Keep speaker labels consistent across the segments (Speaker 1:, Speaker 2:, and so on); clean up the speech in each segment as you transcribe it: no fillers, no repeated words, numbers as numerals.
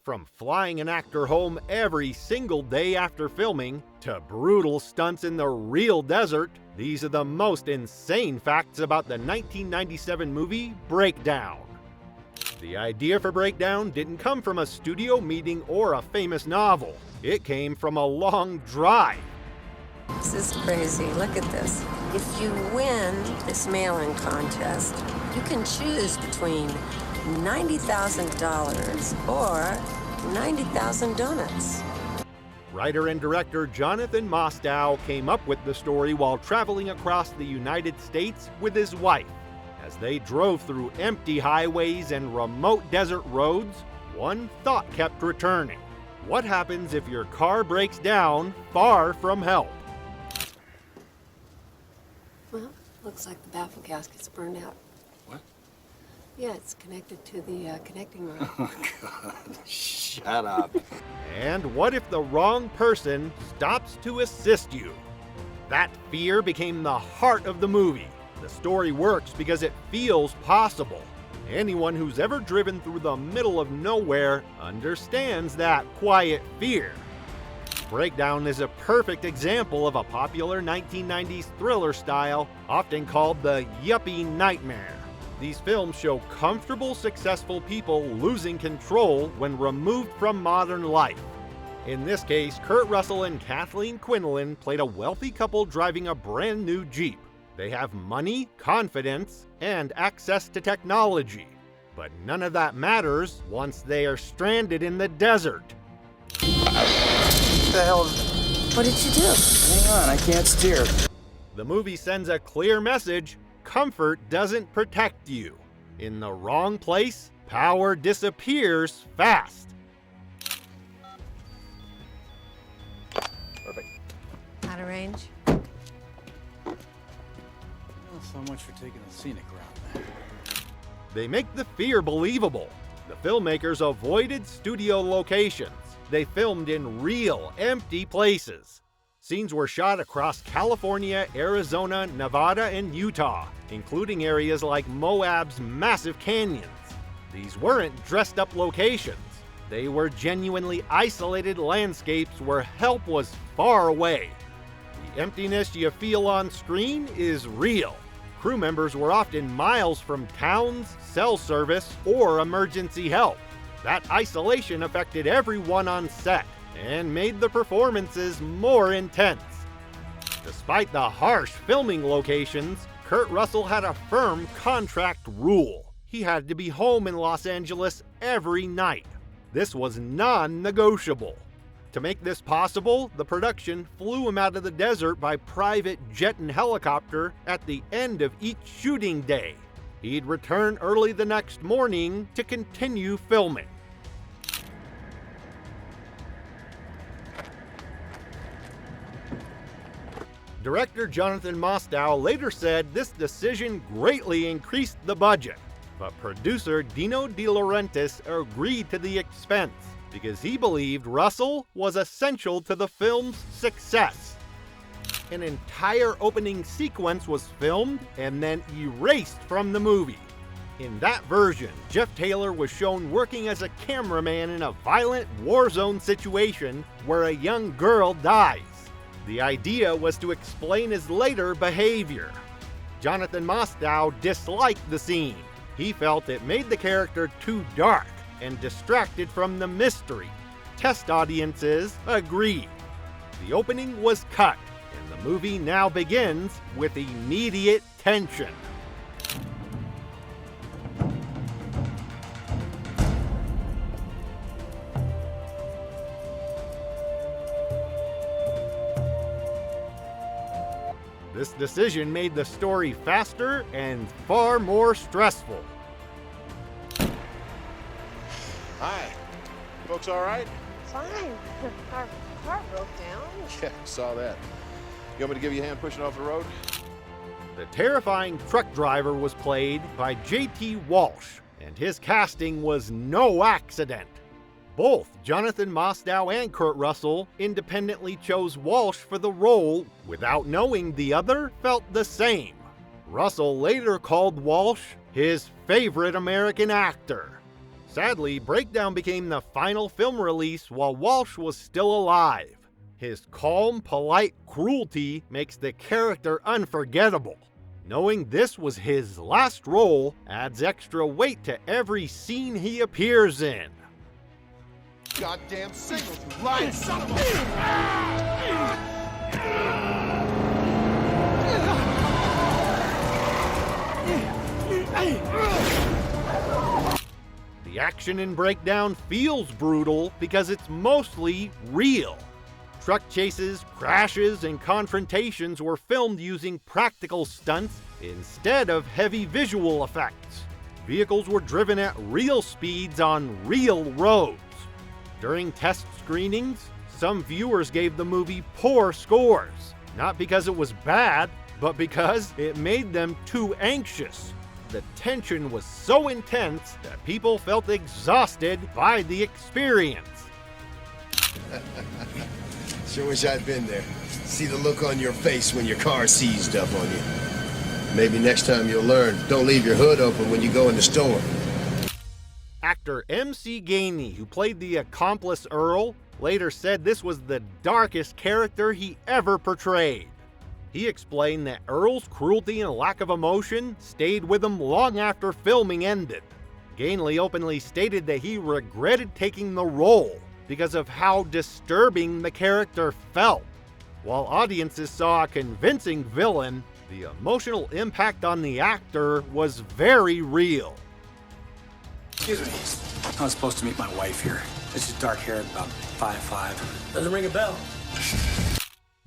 Speaker 1: From flying an actor home every single day after filming, to brutal stunts in the real desert, these are the most insane facts about the 1997 movie Breakdown. The idea for Breakdown didn't come from a studio meeting or a famous novel. It came from a long drive.
Speaker 2: This is crazy. Look at this. If you win this mail-in contest, you can choose between $90,000 or 90,000 donuts.
Speaker 1: Writer and director Jonathan Mostow came up with the story while traveling across the United States with his wife. As they drove through empty highways and remote desert roads, one thought kept returning. What happens if your car breaks down far from help?
Speaker 2: Well, looks like the baffle gasket's burned out.
Speaker 3: What?
Speaker 2: Yeah, it's connected to the connecting rod.
Speaker 3: Oh, God. Shut up.
Speaker 1: And what if the wrong person stops to assist you? That fear became the heart of the movie. The story works because it feels possible. Anyone who's ever driven through the middle of nowhere understands that quiet fear. Breakdown is a perfect example of a popular 1990s thriller style, often called the yuppie nightmare. These films show comfortable, successful people losing control when removed from modern life. In this case, Kurt Russell and Kathleen Quinlan played a wealthy couple driving a brand new Jeep. They have money, confidence, and access to technology. But none of that matters once they are stranded in the desert.
Speaker 3: What the hell is...
Speaker 2: What did you do?
Speaker 3: Hang on, I can't steer.
Speaker 1: The movie sends a clear message: comfort doesn't protect you. In the wrong place, power disappears fast.
Speaker 3: Perfect.
Speaker 2: Out of range?
Speaker 3: Well, so much for taking the scenic route.
Speaker 1: They make the fear believable. The filmmakers avoided studio locations. They filmed in real, empty places. Scenes were shot across California, Arizona, Nevada, and Utah, including areas like Moab's massive canyons. These weren't dressed-up locations. They were genuinely isolated landscapes where help was far away. The emptiness you feel on screen is real. Crew members were often miles from towns, cell service, or emergency help. That isolation affected everyone on set and made the performances more intense. Despite the harsh filming locations, Kurt Russell had a firm contract rule. He had to be home in Los Angeles every night. This was non-negotiable. To make this possible, the production flew him out of the desert by private jet and helicopter at the end of each shooting day. He'd return early the next morning to continue filming. Director Jonathan Mostow later said this decision greatly increased the budget, but producer Dino De Laurentiis agreed to the expense because he believed Russell was essential to the film's success. An entire opening sequence was filmed and then erased from the movie. In that version, Jeff Taylor was shown working as a cameraman in a violent war zone situation where a young girl dies. The idea was to explain his later behavior. Jonathan Mostow disliked the scene. He felt it made the character too dark and distracted from the mystery. Test audiences agreed. The opening was cut, and the movie now begins with immediate tension. This decision made the story faster and far more stressful.
Speaker 4: Hi. Folks all right?
Speaker 2: Fine. Our car broke down.
Speaker 4: Yeah, saw that. You want me to give you a hand pushing off the road?
Speaker 1: The terrifying truck driver was played by J.T. Walsh, and his casting was no accident. Both Jonathan Mostow and Kurt Russell independently chose Walsh for the role without knowing the other felt the same. Russell later called Walsh his favorite American actor. Sadly, Breakdown became the final film release while Walsh was still alive. His calm, polite cruelty makes the character unforgettable. Knowing this was his last role adds extra weight to every scene he appears in.
Speaker 4: Goddamn signals, you lying son of a...
Speaker 1: The action in Breakdown feels brutal because it's mostly real. Truck chases, crashes, and confrontations were filmed using practical stunts instead of heavy visual effects. Vehicles were driven at real speeds on real roads. During test screenings, some viewers gave the movie poor scores, not because it was bad, but because it made them too anxious. The tension was so intense that people felt exhausted by the experience.
Speaker 5: Sure wish I'd been there. See the look on your face when your car seized up on you. Maybe next time you'll learn, don't leave your hood open when you go in the store.
Speaker 1: Actor M.C. Gainey, who played the accomplice Earl, later said this was the darkest character he ever portrayed. He explained that Earl's cruelty and lack of emotion stayed with him long after filming ended. Gainey openly stated that he regretted taking the role because of how disturbing the character felt. While audiences saw a convincing villain, the emotional impact on the actor was very real.
Speaker 3: Excuse me. I was supposed to meet my wife here. She's dark-haired, about 5'5".
Speaker 6: Doesn't ring a bell.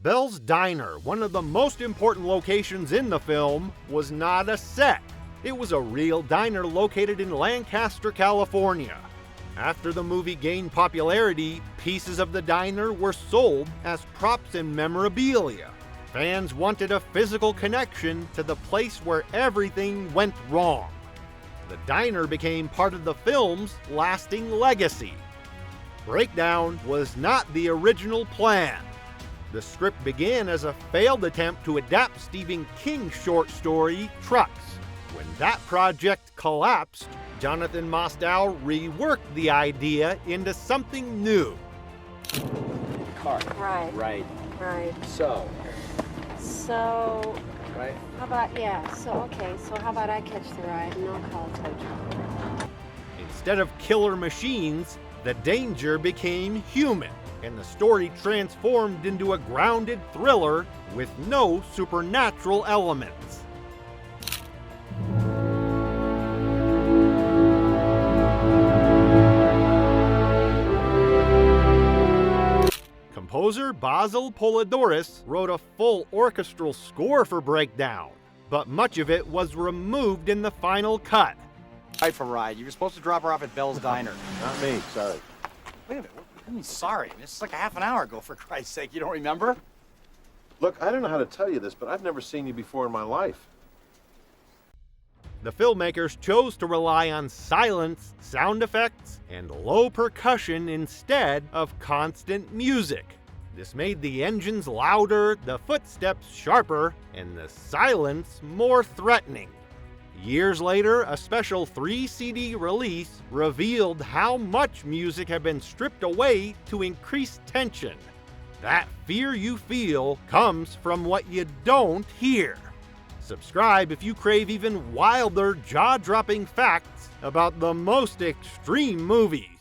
Speaker 1: Bell's Diner, one of the most important locations in the film, was not a set. It was a real diner located in Lancaster, California. After the movie gained popularity, pieces of the diner were sold as props and memorabilia. Fans wanted a physical connection to the place where everything went wrong. The diner became part of the film's lasting legacy. Breakdown was not the original plan. The script began as a failed attempt to adapt Stephen King's short story, Trucks. When that project collapsed, Jonathan Mostow reworked the idea into something new.
Speaker 7: Car.
Speaker 2: Right.
Speaker 7: Right.
Speaker 2: Right.
Speaker 7: So. Right.
Speaker 2: How about, so how about I catch the ride and I'll call a tow truck?
Speaker 1: Instead of killer machines, the danger became human, and the story transformed into a grounded thriller with no supernatural elements. Composer Basil Polidorus wrote a full orchestral score for Breakdown, but much of it was removed in the final cut.
Speaker 3: Right for ride. You were supposed to drop her off at Bell's Diner.
Speaker 4: Not me, sorry.
Speaker 3: Wait a minute. What do you mean sorry? This is like a half an hour ago, for Christ's sake. You don't remember?
Speaker 4: Look, I don't know how to tell you this, but I've never seen you before in my life.
Speaker 1: The filmmakers chose to rely on silence, sound effects, and low percussion instead of constant music. This made the engines louder, the footsteps sharper, and the silence more threatening. Years later, a special 3-CD release revealed how much music had been stripped away to increase tension. That fear you feel comes from what you don't hear. Subscribe if you crave even wilder, jaw-dropping facts about the most extreme movies.